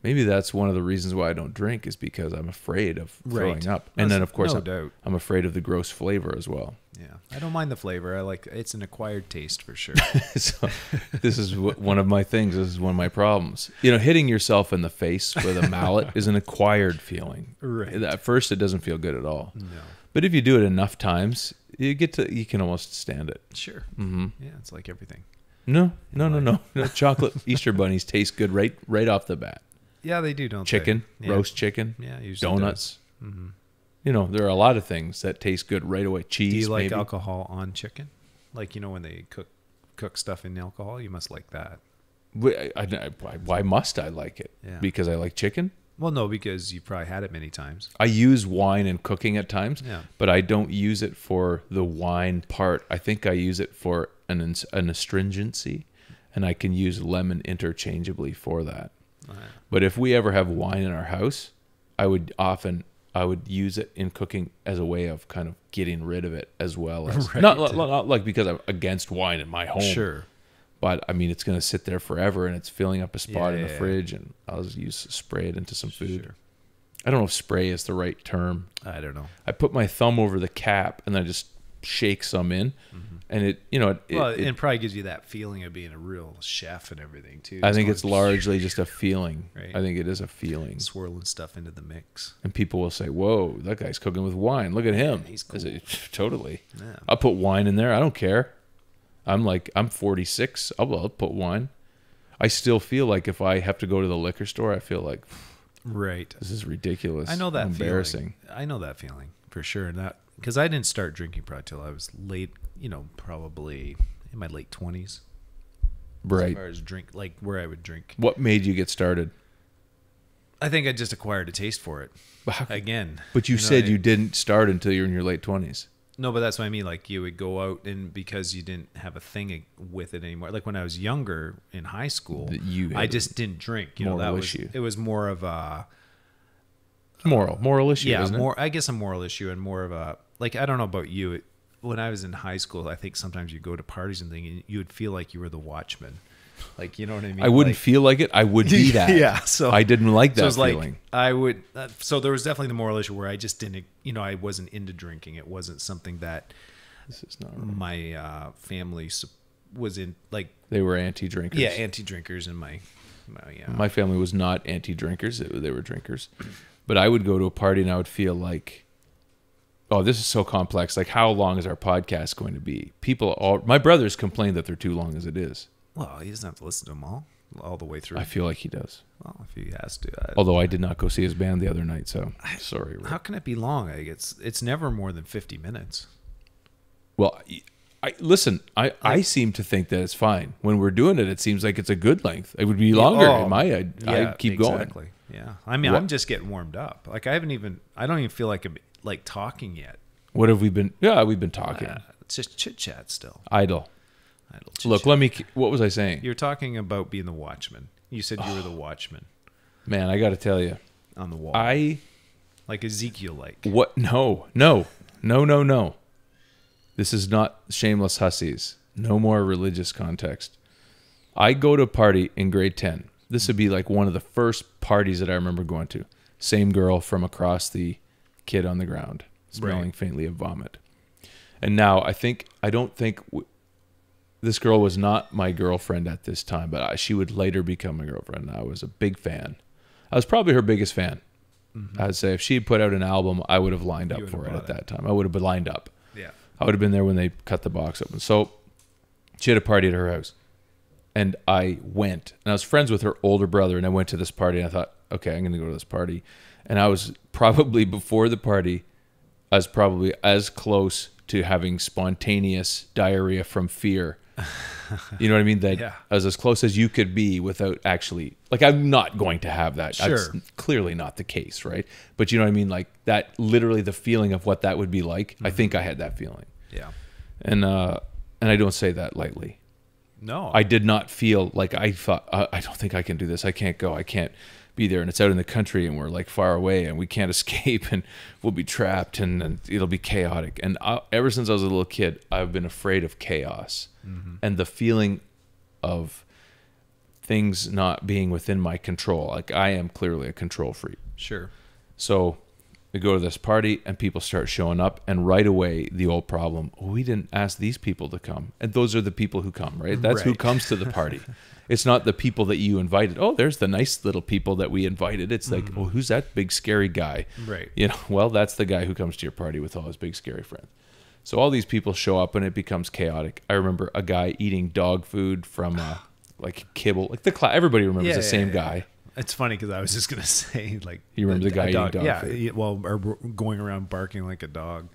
Maybe that's one of the reasons why I don't drink is because I'm afraid of throwing Right. up. And then of course No doubt. I'm afraid of the gross flavor as well. Yeah. I don't mind the flavor. It's an acquired taste for sure. So this is one of my things. This is one of my problems. Hitting yourself in the face with a mallet is an acquired feeling. Right. At first, it doesn't feel good at all. No. But if you do it enough times, you can almost stand it. Sure. Mm-hmm. Yeah, it's like everything. No. Chocolate Easter bunnies taste good right off the bat. Yeah, they do, don't Chicken, they? Yeah. roast chicken, Yeah, usually donuts. does. Mm-hmm. There are a lot of things that taste good right away. Cheese, Do you like maybe. alcohol on chicken? Like, when they cook stuff in alcohol, you must like that. Why must I like it? Yeah. Because I like chicken? Well, no, because you've probably had it many times. I use wine in cooking at times, Yeah. but I don't use it for the wine part. I think I use it for an astringency, and I can use lemon interchangeably for that. But if we ever have wine in our house, I would use it in cooking as a way of kind of getting rid of it as well as Right. not like because I'm against wine in my home. Sure. But I mean, it's going to sit there forever, and it's filling up a spot in the Yeah. fridge, and I'll just spray it into some food. Sure. I don't know if spray is the right term. I don't know. I put my thumb over the cap, and I just shake some in, and It probably gives you that feeling of being a real chef and everything too. I Just think going it's largely just a feeling. Right. I think it is a feeling. swirling stuff into the mix. And people will say, "Whoa, that guy's cooking with wine. Look at him." he's I say, totally. Yeah. I'll put wine in there. I don't care. I'm 46. I'll put wine. I still feel like if I have to go to the liquor store, I feel like Right. this is ridiculous. I know that embarrassing. feeling. I know that feeling for sure. And that because I didn't start drinking probably till I was late. Probably in my late 20s. Right. As far as drink, like where I would drink. What made you get started? I think I just acquired a taste for it. Again. But you know, said you didn't start until you were in your late 20s. No, but that's what I mean. Like you would go out and because you didn't have a thing with it anymore. Like when I was younger in high school, That you I had just didn't drink. moral That issue. it was more of moral issue, yeah, isn't it? more, I guess a moral issue and more of a, like, I don't know about you. When I was in high school, I think sometimes you go to parties and things and you would feel like you were the watchman. Like, you know what I mean? I wouldn't Like, feel like it. I would be that. yeah. So I didn't like that so it's feeling. like I would. So there was definitely the moral issue where I just didn't. You know, I wasn't into drinking. It wasn't something that This is not. my family was in. Like, They were anti-drinkers. yeah, anti-drinkers, and My family was not anti-drinkers. They were drinkers. But I would go to a party and I would feel like, oh, this is so complex. Like, how long is our podcast going to be? My brothers complain that they're too long as it is. Well, he doesn't have to listen to them all the way through. I feel like he does. Well, if he has to. Although I did not go see his band the other night, so sorry. Rick. How can it be long? Like, it's never more than 50 minutes. Well, listen. I seem to think that it's fine. When we're doing it, it seems like it's a good length. It would be longer in my head. Yeah, I'd keep going. exactly. Yeah. I mean, What- I'm just getting warmed up. Like, I don't even feel like I'm like talking yet. What have we been? Yeah, we've been talking. It's just chit chat still. Idle. Idle Look, what was I saying? You're talking about being the watchman. You said you were the watchman Man, I got to tell you, on the wall. Like Ezekiel, like. What? No. This is not Shameless Hussies. No more religious context. I go to a party in grade 10. This would be like one of the first parties that I remember going to. Same girl from across the kid on the ground, smelling faintly of vomit. And now I don't think this girl was not my girlfriend at this time, but she would later become my girlfriend. I was a big fan. I was probably her biggest fan. Mm-hmm. I'd say if she had put out an album, I would have lined up for it at that time. I would have been lined up. Yeah. I would have been there when they cut the box open. So she had a party at her house. And I went. And I was friends with her older brother. And I went to this party. And I thought, okay, I'm going to go to this party. And I was probably, before the party, I was probably as close to having spontaneous diarrhea from fear. You know what I mean? That I was as close as you could be without actually, like, I'm not going to have that. Sure. That's clearly not the case, right? But you know what I mean? Like, that, literally the feeling of what that would be like. Mm-hmm. I think I had that feeling. Yeah. And I don't say that lightly. No. I did not feel like I thought, I don't think I can do this. I can't go. I can't be there. And it's out in the country and we're like far away and we can't escape and we'll be trapped and it'll be chaotic. And ever since I was a little kid, I've been afraid of chaos and the feeling of things not being within my control. Like, I am clearly a control freak. Sure. So we go to this party and people start showing up, and right away the old problem, we didn't ask these people to come. And those are the people who come, right? That's who comes to the party. It's not the people that you invited. Oh, there's the nice little people that we invited. It's like, oh, who's that big scary guy? Right. You know, well, that's the guy who comes to your party with all his big scary friends. So all these people show up and it becomes chaotic. I remember a guy eating dog food from like kibble, like everybody remembers the same guy. It's funny because I was just gonna say, like, You remember the guy eating dog food? Yeah, well, or going around barking like a dog.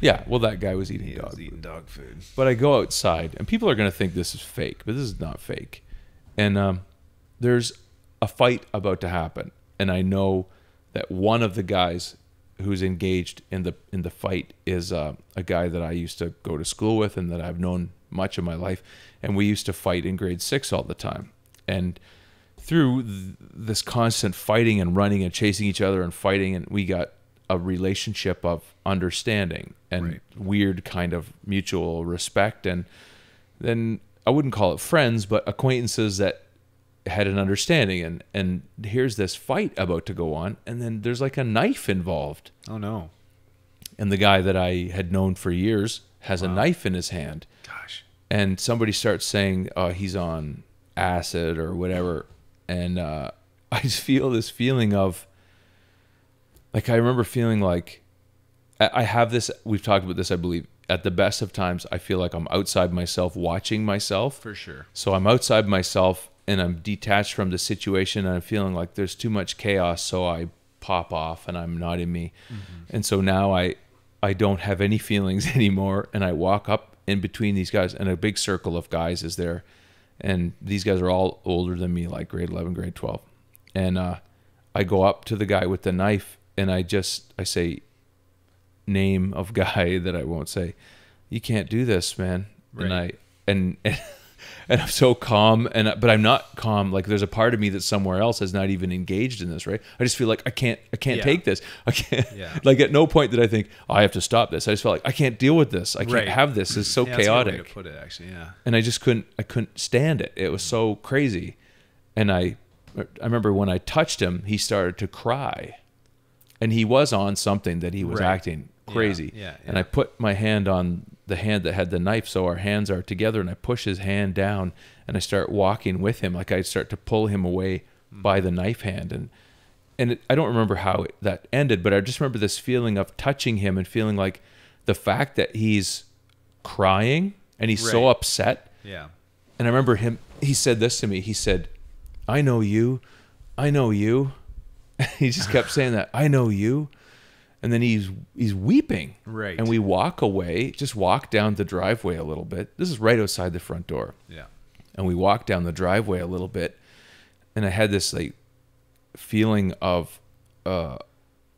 Yeah, well, that guy was eating dog food. But I go outside, and people are going to think this is fake, but this is not fake. And there's a fight about to happen, and I know that one of the guys who's engaged in the fight is a guy that I used to go to school with and that I've known much of my life, and we used to fight in grade 6 all the time. And through this constant fighting and running and chasing each other and fighting, and we got a relationship of understanding and weird kind of mutual respect. And then I wouldn't call it friends, but acquaintances that had an understanding. And here's this fight about to go on, and then there's like a knife involved. Oh no. And the guy that I had known for years has a knife in his hand. Gosh. And somebody starts saying, he's on acid or whatever. And I just feel this feeling of, like, I remember feeling like I have this, we've talked about this, I believe, at the best of times, I feel like I'm outside myself, watching myself. For sure. So I'm outside myself and I'm detached from the situation and I'm feeling like there's too much chaos. So I pop off and I'm not in me. Mm-hmm. And so now I don't have any feelings anymore. And I walk up in between these guys, and a big circle of guys is there. And these guys are all older than me, like grade 11, grade 12. And I go up to the guy with the knife and I say, name of guy that I won't say, you can't do this, man. Right. And and I'm so calm, but I'm not calm. Like there's a part of me that's somewhere else that's not even engaged in this, right? I just feel like I can't take this. I can't. Yeah. Like at no point did I think, oh, I have to stop this. I just felt like I can't deal with this. I can't Right. have this. It's so Yeah, that's a good way chaotic. to put it, actually. Yeah. And I just couldn't stand it. It was so crazy. And I remember when I touched him, he started to cry, and he was on something that he was Right. acting crazy. Yeah. And I put my hand on the hand that had the knife, so our hands are together, and I push his hand down, and I start walking with him. Like I start to pull him away by the knife hand. And I don't remember how that ended, but I just remember this feeling of touching him and feeling like the fact that he's crying and he's so Right. upset. Yeah. And I remember he said this to me. He said, I know you. I know you. He just kept saying that. I know you. And then he's weeping. Right. And we walk away, just walk down the driveway a little bit. This is right outside the front door. Yeah. And we walk down the driveway a little bit. And I had this like feeling of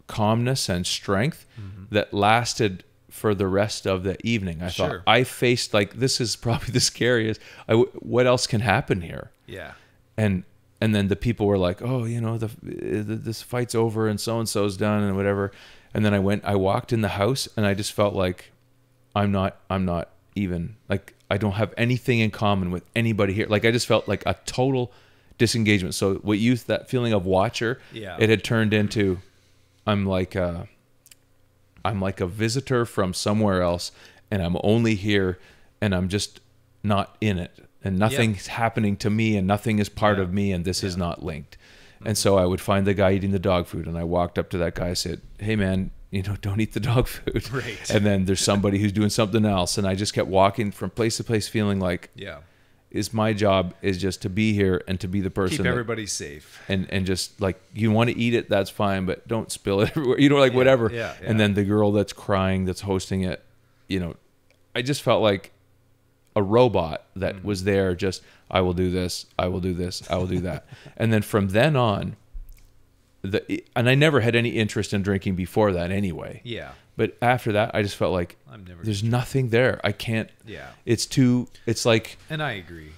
calmness and strength that lasted for the rest of the evening. I thought, Sure. I faced like, this is probably the scariest. What else can happen here? Yeah. And then the people were like, oh, you know, this fight's over and so-and-so's done and whatever. And then I walked in the house, and I just felt like I'm not even, like, I don't have anything in common with anybody here. Like I just felt like a total disengagement. So that feeling of watcher, Yeah. it had turned into, I'm like a visitor from somewhere else, and I'm only here, and I'm just not in it, and nothing's happening to me, and nothing is part of me, and this is not linked. And so I would find the guy eating the dog food, and I walked up to that guy and said, hey man, you know, don't eat the dog food. Right. And then there's somebody who's doing something else, and I just kept walking from place to place feeling like, Yeah. my job is just to be here and to be the person Keep that, everybody safe. and just like, you want to eat it, that's fine, but don't spill it everywhere, you know, like whatever. Yeah. And then the girl that's crying, that's hosting it, you know, I just felt like a robot that was there, just, I will do this, I will do this, I will do that. And then from then on, and I never had any interest in drinking before that anyway. Yeah. But after that, I just felt like there's nothing there. I can't. Yeah. It's like, And I agree.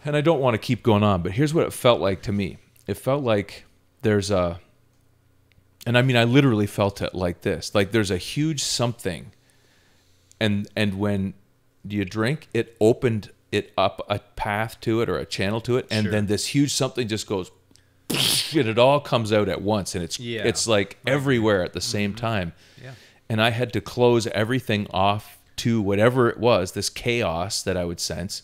and I don't want to keep going on, but here's what it felt like to me. It felt like and I mean, I literally felt it like this, like there's a huge something. And when you drink, it opened it up a path to it or a channel to it. And Sure. then this huge something just goes, and it all comes out at once. And it's like everywhere at the same time. Yeah. And I had to close everything off to whatever it was, this chaos that I would sense.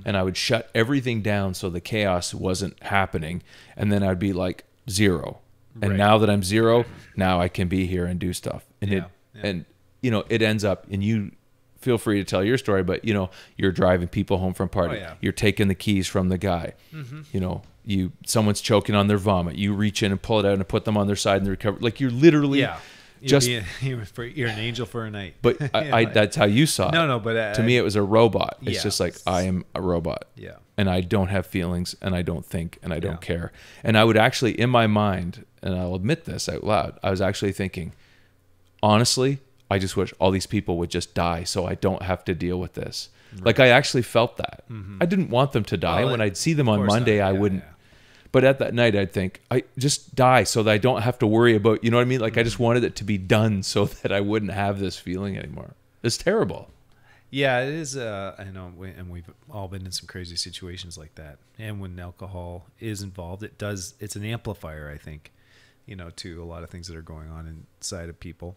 And I would shut everything down so the chaos wasn't happening. And then I'd be like zero. And Right. now that I'm zero, now I can be here and do stuff. And Yeah. and you know, it ends up, and you feel free to tell your story, but you know, you're driving people home from party. Oh, yeah. You're taking the keys from the guy. You know, someone's choking on their vomit. You reach in and pull it out and put them on their side and they recover. Like you're literally Yeah. just. You're an angel for a night. But that's how you saw it. No, but to me, it was a robot. It's Yeah. just like, I am a robot. Yeah. And I don't have feelings, and I don't think, and I don't Yeah. care. And I would actually, in my mind, and I'll admit this out loud, I was actually thinking, honestly, I just wish all these people would just die so I don't have to deal with this. Right. Like I actually felt that. I didn't want them to die. Well, when I'd see them on Monday, I wouldn't. Yeah. But at that night, I'd think, I just die so that I don't have to worry about, you know what I mean? Like I just wanted it to be done so that I wouldn't have this feeling anymore. It's terrible. Yeah, it is. I know, and we've all been in some crazy situations like that. And when alcohol is involved, it's an amplifier, I think, you know, to a lot of things that are going on inside of people.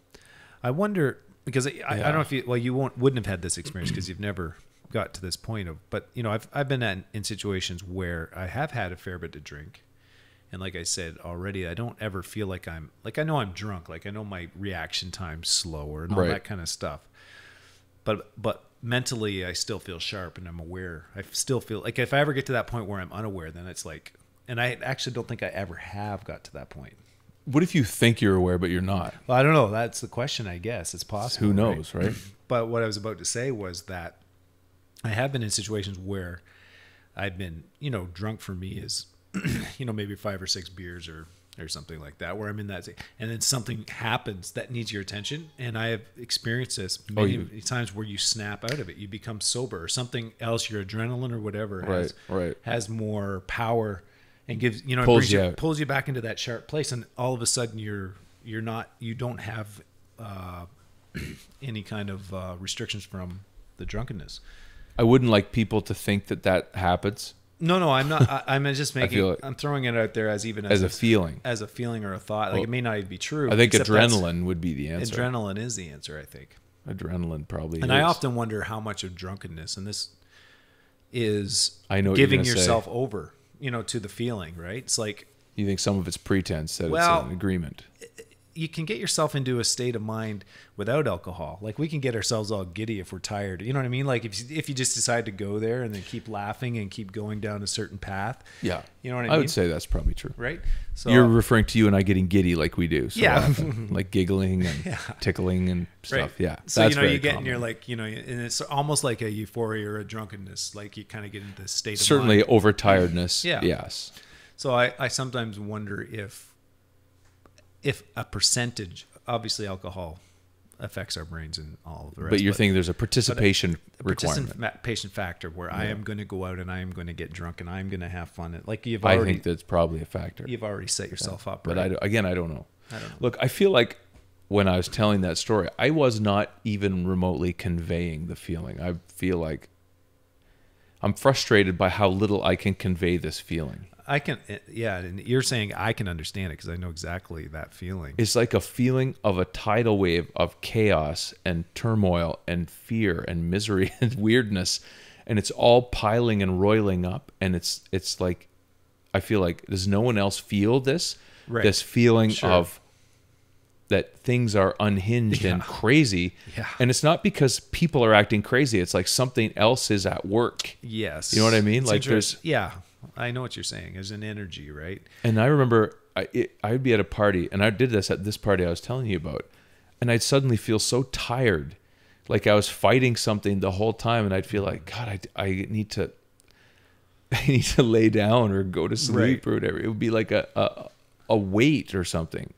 I wonder, because I don't know if you wouldn't have had this experience because you've never got to this point of, but you know, I've been in situations where I have had a fair bit to drink. And like I said already, I don't ever feel like I know I'm drunk. Like I know my reaction time's slower and all that kind of stuff. But mentally, I still feel sharp and I'm aware. I still feel like if I ever get to that point where I'm unaware, then it's like, and I actually don't think I ever have got to that point. What if you think you're aware, but you're not? Well, I don't know. That's the question, I guess. It's possible. Who knows, right? But what I was about to say was that I have been in situations where I've been, you know, drunk for me is, you know, maybe 5 or 6 beers or or something like that, where I'm in that, and then something happens that needs your attention. And I have experienced this many times where you snap out of it, you become sober, or something else, your adrenaline or whatever has more power and gives, you know, pulls you back into that sharp place. And all of a sudden you don't have any kind of restrictions from the drunkenness. I wouldn't like people to think that happens. No, I'm not. I'm just making. I'm throwing it out there as a feeling, or a thought. Like, it may not even be true. I think adrenaline would be the answer. Adrenaline is the answer, I think. Adrenaline probably. And is. I often wonder how much of drunkenness, and this is giving yourself over, you know, to the feeling. Right? It's like, you think some of it's pretense that it's an agreement. You can get yourself into a state of mind without alcohol. Like, we can get ourselves all giddy if we're tired. You know what I mean? Like, if you just decide to go there and then keep laughing and keep going down a certain path. Yeah. You know what I mean? I would say that's probably true. Right? So you're referring to you and I getting giddy like we do. So yeah. often, like giggling and tickling and stuff. Right. Yeah. So, that's you know, you get common. and you're like, you know, and it's almost like a euphoria or a drunkenness. Like, you kind of get into this state of certainly mind. overtiredness. Yeah. Yes. So I sometimes wonder if a percentage, obviously alcohol affects our brains and all of the rest. But you're thinking there's a participation requirement. Participation factor where I am going to go out and I am going to get drunk and I'm going to have fun. Like, I think that's probably a factor. You've already set yourself up. But right? I don't know. Look, I feel like when I was telling that story, I was not even remotely conveying the feeling. I feel like I'm frustrated by how little I can convey this feeling. I can, yeah, and you're saying I can understand it because I know exactly that feeling. It's like a feeling of a tidal wave of chaos and turmoil and fear and misery and weirdness, and it's all piling and roiling up. And it's like, I feel like, does no one else feel this? Right. This feeling of that things are unhinged and crazy. Yeah. And it's not because people are acting crazy. It's like something else is at work. Yes. You know what I mean? It's like yeah. I know what you're saying. There's an energy, right? And I remember I'd be at a party, and I did this at this party I was telling you about, and I'd suddenly feel so tired, like I was fighting something the whole time, and I'd feel like, God, I need to lay down or go to sleep or whatever. It would be like a weight or something.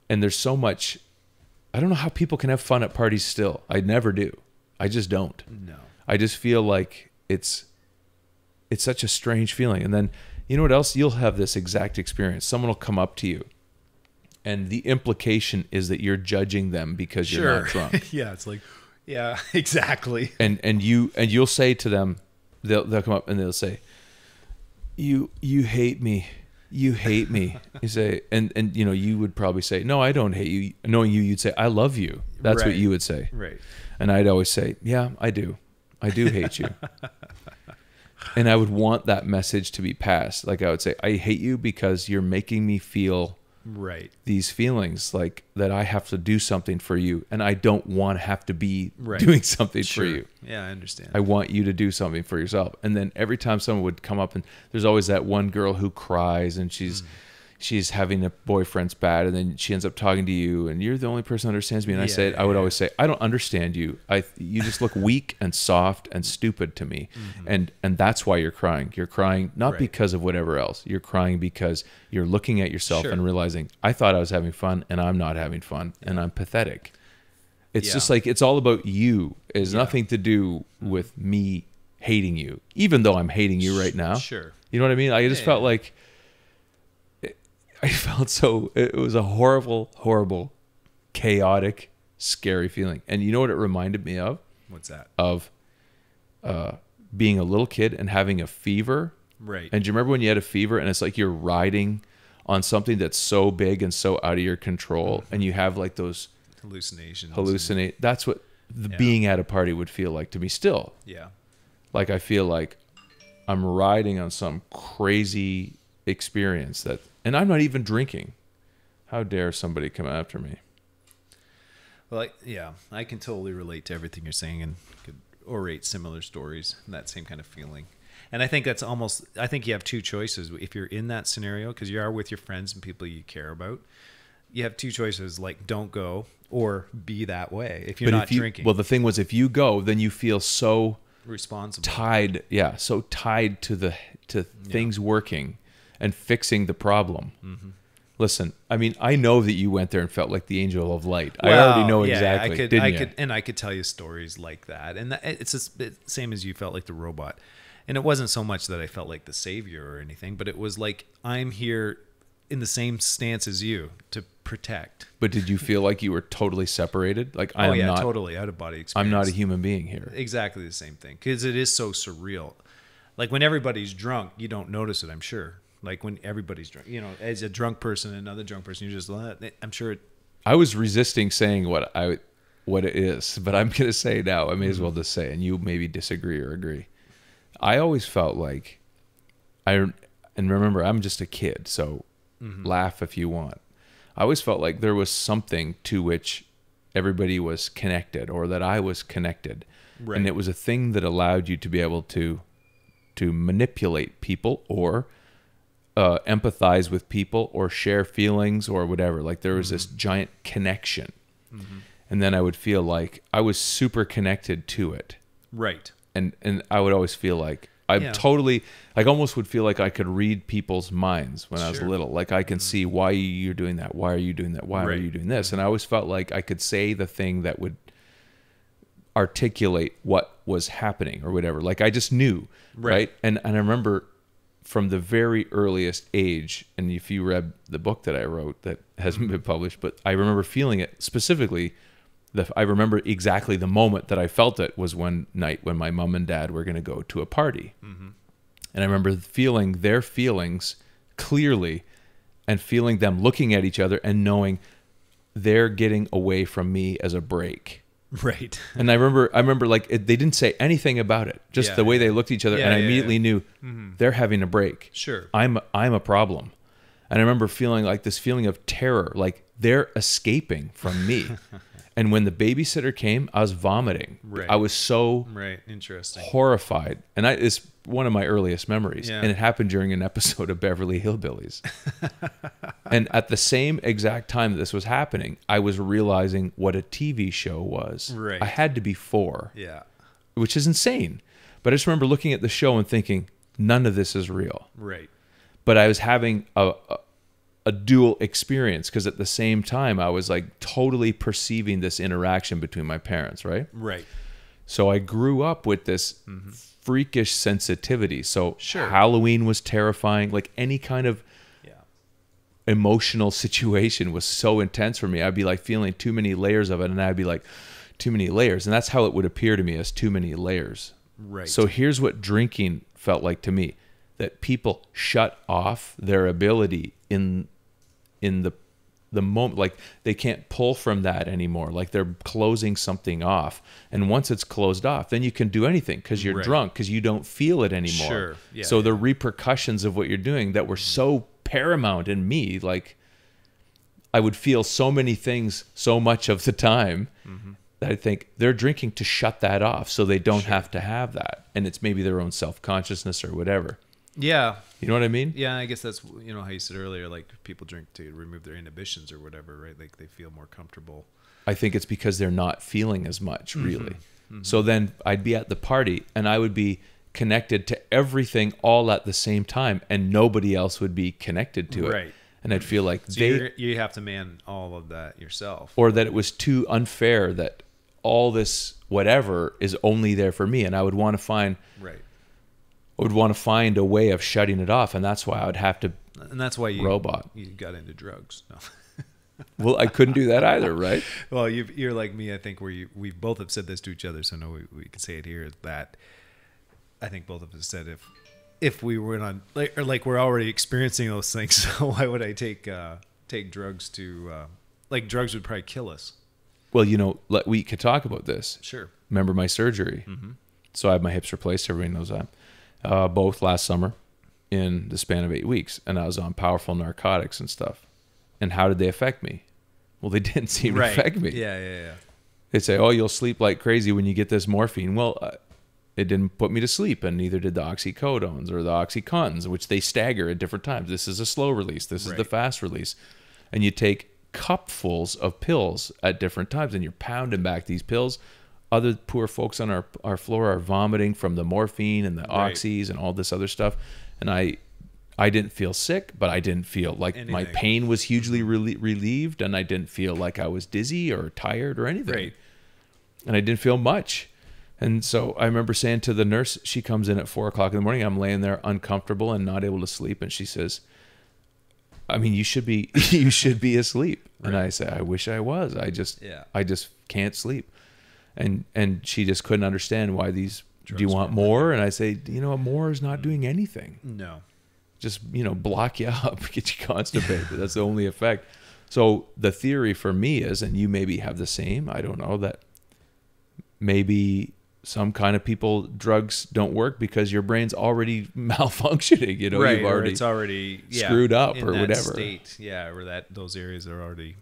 And there's so much. I don't know how people can have fun at parties still. I never do. I just don't. No. I just feel like it's such a strange feeling. And then, you know what else? You'll have this exact experience. Someone will come up to you, and the implication is that you're judging them because you're not drunk. Yeah, it's like, yeah, exactly. And you'll say to them, they'll come up and they'll say, you hate me. You hate me. You say, and you know, you would probably say, no, I don't hate you. Knowing you, you'd say, I love you. That's what you would say. Right. And I'd always say, yeah, I do. I do hate you. And I would want that message to be passed. Like, I would say, I hate you because you're making me feel these feelings, like that I have to do something for you, and I don't want to have to be doing something for you. Yeah, I understand. I want you to do something for yourself. And then every time someone would come up, and there's always that one girl who cries, and she's having a boyfriend's bad, and then she ends up talking to you, and you're the only person who understands me. And I would always say, I don't understand you. You just look weak and soft and stupid to me. And that's why you're crying. You're crying not because of whatever else. You're crying because you're looking at yourself and realizing, I thought I was having fun, and I'm not having fun, and I'm pathetic. It's just like, it's all about you. It has nothing to do with me hating you, even though I'm hating you right now. Sure. You know what I mean? I just felt like, I felt so, it was a horrible, horrible, chaotic, scary feeling. And you know what it reminded me of? What's that? Of being a little kid and having a fever. Right. And do you remember when you had a fever and it's like you're riding on something that's so big and so out of your control, and you have like those hallucinations. That's what being at a party would feel like to me still. Yeah. Like, I feel like I'm riding on some crazy experience and I'm not even drinking. How dare somebody come after me? Well, I can totally relate to everything you're saying, and could orate similar stories and that same kind of feeling. And I think I think you have two choices. If you're in that scenario, because you are with your friends and people you care about, you have two choices, like don't go or be that way if you're not drinking. Well, the thing was, if you go, then you feel so responsible, tied to things working and fixing the problem. Listen, I mean, I know that you went there and felt like the angel of light. I already know exactly. I could tell you stories like that, and it's the same as you felt like the robot. And it wasn't so much that I felt like the savior or anything, but it was like I'm here in the same stance as you to protect. But did you feel like you were totally separated? Like I am not totally out of body experience. I'm not a human being here. Exactly the same thing, because it is so surreal. Like when everybody's drunk, you don't notice it. I'm sure. Like when everybody's drunk, you know, as a drunk person, another drunk person, you just I'm sure. I was resisting saying what it is, but I'm gonna say it now. I may as well just say, and you maybe disagree or agree. I always felt like and remember, I'm just a kid, so laugh if you want. I always felt like there was something to which everybody was connected, or that I was connected, Right. and it was a thing that allowed you to be able to manipulate people, or empathize with people, or share feelings, or whatever. Like there was this giant connection, and then I would feel like I was super connected to it. Right. And I would always feel like I'm totally, like almost would feel like I could read people's minds when I was little. Like I can see why you're doing that. Why are you doing that? Why are you doing this? And I always felt like I could say the thing that would articulate what was happening or whatever. Like I just knew, right? And I remember from the very earliest age, and if you read the book that I wrote that hasn't been published, but I remember feeling it specifically. I remember exactly the moment that I felt it was one night when my mom and dad were going to go to a party. And I remember feeling their feelings clearly, and feeling them looking at each other and knowing they're getting away from me as a break. Right. And I remember like they didn't say anything about it, just the way they looked at each other. And I immediately knew they're having a break. Sure. I'm a problem. And I remember feeling like this feeling of terror, like they're escaping from me. And when the babysitter came, I was vomiting. Right. I was so Interesting. horrified. And it's one of my earliest memories. Yeah. And it happened during an episode of Beverly Hillbillies. And at the same exact time that this was happening, I was realizing what a TV show was. Right. I had to be 4. Yeah. Which is insane. But I just remember looking at the show and thinking, none of this is real. Right. But I was having a dual experience, because at the same time I was like totally perceiving this interaction between my parents, right? Right. So I grew up with this freakish sensitivity. So Sure. Halloween was terrifying. Like any kind of emotional situation was so intense for me. I'd be like feeling too many layers of it, and I'd be like, too many layers. And that's how it would appear to me, as too many layers. Right. So here's what drinking felt like to me: that people shut off their ability in the moment, like they can't pull from that anymore, like they're closing something off. And once it's closed off, then you can do anything, because you're drunk, because you don't feel it anymore. Sure. Yeah, so the repercussions of what you're doing that were so paramount in me, like I would feel so many things so much of the time that I think they're drinking to shut that off so they don't have to have that. And it's maybe their own self-consciousness or whatever. Yeah. You know what I mean? Yeah, I guess that's, you know, how you said earlier, like people drink to remove their inhibitions or whatever, right? Like they feel more comfortable. I think it's because they're not feeling as much, really. So then I'd be at the party and I would be connected to everything all at the same time, and nobody else would be connected to it. Right. And I'd feel like So you have to man all of that yourself. or that it was too unfair that all this whatever is only there for me, and I would want to find a way of shutting it off, and that's why I would have to. And that's why you got into drugs. No. Well, I couldn't do that either, right? Well, you're like me, I think, where we both have said this to each other, so no, we can say it here. That I think both of us said if we were on like we're already experiencing those things, so why would I take drugs to like drugs would probably kill us. Well, you know, we could talk about this. Sure. Remember my surgery? So I had my hips replaced. Everybody knows that. Both last summer, in the span of 8 weeks, and I was on powerful narcotics and stuff. And how did they affect me? Well, they didn't seem to affect me. Yeah. They say, "Oh, you'll sleep like crazy when you get this morphine." Well, it didn't put me to sleep, and neither did the oxycodones or the oxycontins, which they stagger at different times. This is a slow release. This is the fast release, and you take cupfuls of pills at different times, and you're pounding back these pills. Other poor folks on our floor are vomiting from the morphine and the oxys and all this other stuff. And I I didn't feel sick, but I didn't feel like my Anything. pain was hugely relieved, and I didn't feel like I was dizzy or tired or anything. Right. And I didn't feel much. And so I remember saying to the nurse, she comes in at 4:00 in the morning. I'm laying there uncomfortable and not able to sleep. And she says, I mean, you should be, you should be asleep. Right. And I say, I wish I was. I just can't sleep. And she just couldn't understand why these, drugs do you want more? And I say, you know, more is not doing anything. No. Just, you know, block you up, get you constipated. That's the only effect. So the theory for me is, and you maybe have the same, I don't know, that maybe some kind of people, drugs don't work because your brain's already malfunctioning, you know, right, you've already, it's already screwed up in or that whatever. State, or those areas are already.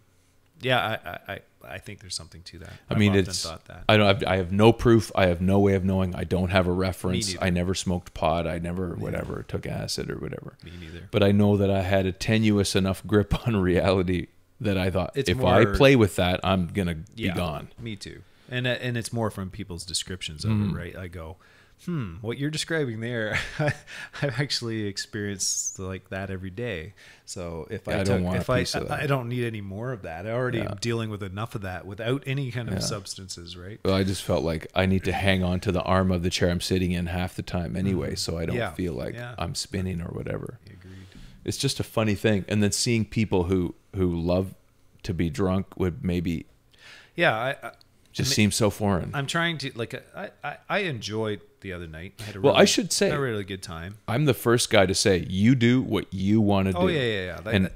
I think there's something to that. I mean, I've often thought that. I have no proof. I have no way of knowing. I don't have a reference. neither. I never smoked pot. I never took acid or whatever. Me neither. But I know that I had a tenuous enough grip on reality that I thought, It's if more, I play with that, I'm gonna be gone. Me too. And it's more from people's descriptions of it, right? I go, what you're describing there, I've actually experienced like that every day. So if I don't need any more of that. I already am dealing with enough of that without any kind of substances, right? Well, I just felt like I need to hang on to the arm of the chair I'm sitting in half the time anyway, so I don't feel like I'm spinning or whatever. Agreed. It's just a funny thing. And then seeing people who love to be drunk would maybe seem so foreign. I'm trying to, like, I enjoyed the other night. I had I should say, a really good time. I'm the first guy to say, you do what you want to do. Oh, yeah. And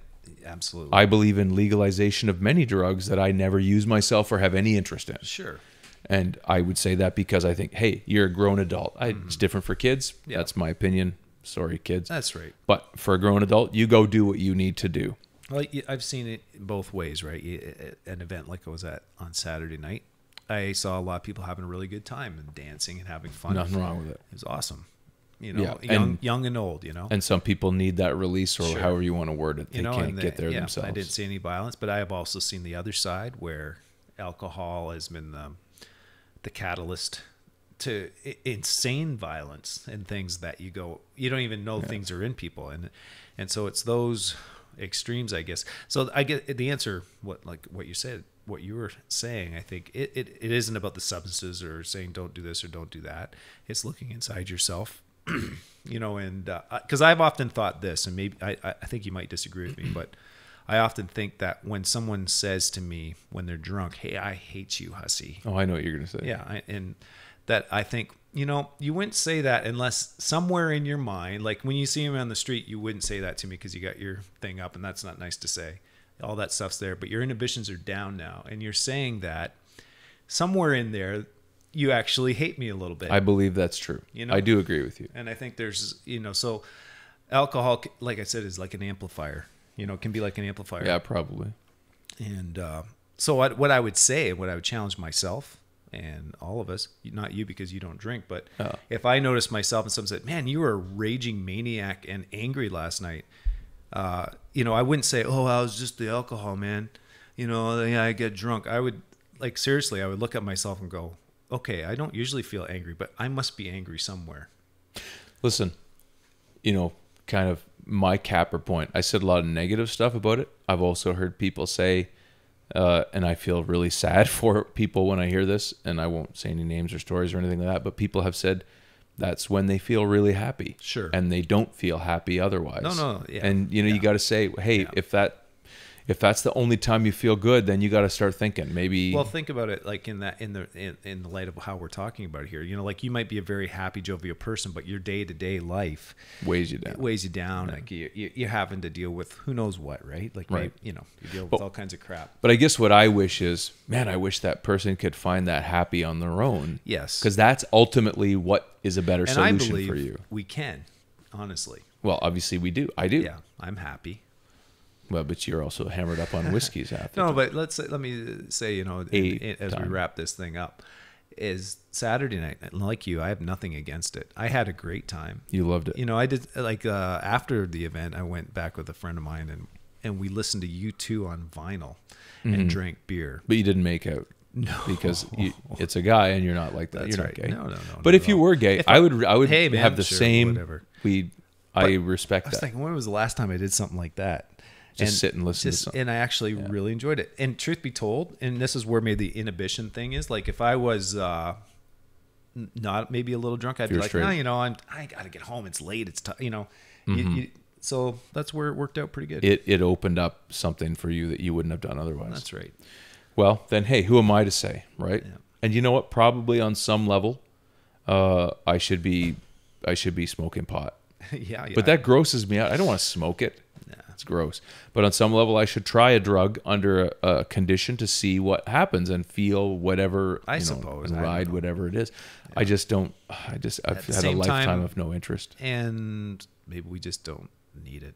absolutely. I believe in legalization of many drugs that I never use myself or have any interest in. Sure. And I would say that because I think, hey, you're a grown adult. It's different for kids. Yeah. That's my opinion. Sorry, kids. That's right. But for a grown adult, you go do what you need to do. Well, I've seen it both ways, right? An event like I was at on Saturday night, I saw a lot of people having a really good time and dancing and having fun. Nothing wrong with it. It was awesome. You know, young and old, you know. And some people need that release, or however you want to word it. They can't get there yeah, themselves. I didn't see any violence, but I have also seen the other side where alcohol has been the catalyst to insane violence and things that you don't even know things are in people. And so it's those extremes, I guess. So I get the answer, what you said, what you were saying. I think it isn't about the substances or saying don't do this or don't do that. It's looking inside yourself, you know, and because I've often thought this, and maybe I think you might disagree with me, but I often think that when someone says to me when they're drunk, hey, I hate you, hussy. Oh, I know what you're going to say. Yeah. And that I think, you know, you wouldn't say that unless somewhere in your mind, like when you see him on the street, you wouldn't say that to me because you got your thing up and that's not nice to say. All that stuff's there, but your inhibitions are down now. And you're saying that somewhere in there, you actually hate me a little bit. I believe that's true. You know, I do agree with you. And I think there's, you know, so alcohol, like I said, is like an amplifier. You know, it can be like an amplifier. Yeah, probably. And so what I would say, what I would challenge myself and all of us, not you because you don't drink, but if I noticed myself and someone said, man, you were a raging maniac and angry last night, you know, I wouldn't say, oh, I was just the alcohol, man. You know, yeah, I get drunk. I would, like, seriously, I would look at myself and go, okay, I don't usually feel angry, but I must be angry somewhere. Listen, you know, kind of my capper point. I said a lot of negative stuff about it. I've also heard people say, and I feel really sad for people when I hear this, and I won't say any names or stories or anything like that, but people have said that's when they feel really happy. Sure. And they don't feel happy otherwise. No. Yeah. And, you know, you got to say, hey, if that's the only time you feel good, then you got to start thinking maybe. Well, think about it like in the light of how we're talking about it here. You know, like you might be a very happy, jovial person, but your day-to-day life weighs you down. It weighs you down. Yeah. Like you're having to deal with who knows what, right? Like, right. You know, you deal with all kinds of crap. But I guess what I wish is, man, I wish that person could find that happy on their own. Yes. Because that's ultimately what is a better solution I believe for you. We can, honestly. Well, obviously we do. I do. Yeah, I'm happy. Well, but you're also hammered up on whiskeys after. No, but let me say, you know, as we wrap this thing up, is Saturday night. And like you, I have nothing against it. I had a great time. You loved it. You know, I did like after the event, I went back with a friend of mine and we listened to U2 on vinyl and drank beer. But you didn't make out. No, because it's a guy and you're not like that. That's you're right. not gay. No. But if you were gay, I would hey, man, have the same. Whatever. I respect I was that. thinking, when was the last time I did something like that? Just sit and listen to something. And I actually really enjoyed it. And truth be told, and this is where maybe the inhibition thing is, like if I was not maybe a little drunk, I'd be You're like, straight. no, you know, I got to get home. It's late. It's you know, so that's where it worked out pretty good. It opened up something for you that you wouldn't have done otherwise. That's right. Well, then, hey, who am I to say, right? Yeah. And you know what? Probably on some level, I should be smoking pot. yeah. But that grosses me out. I don't want to smoke it. Yeah. It's gross. But on some level, I should try a drug under a condition to see what happens and feel whatever, I suppose. and I don't ride know. whatever it is. I just don't. I've the had a same lifetime time- of no interest. And maybe we just don't need it.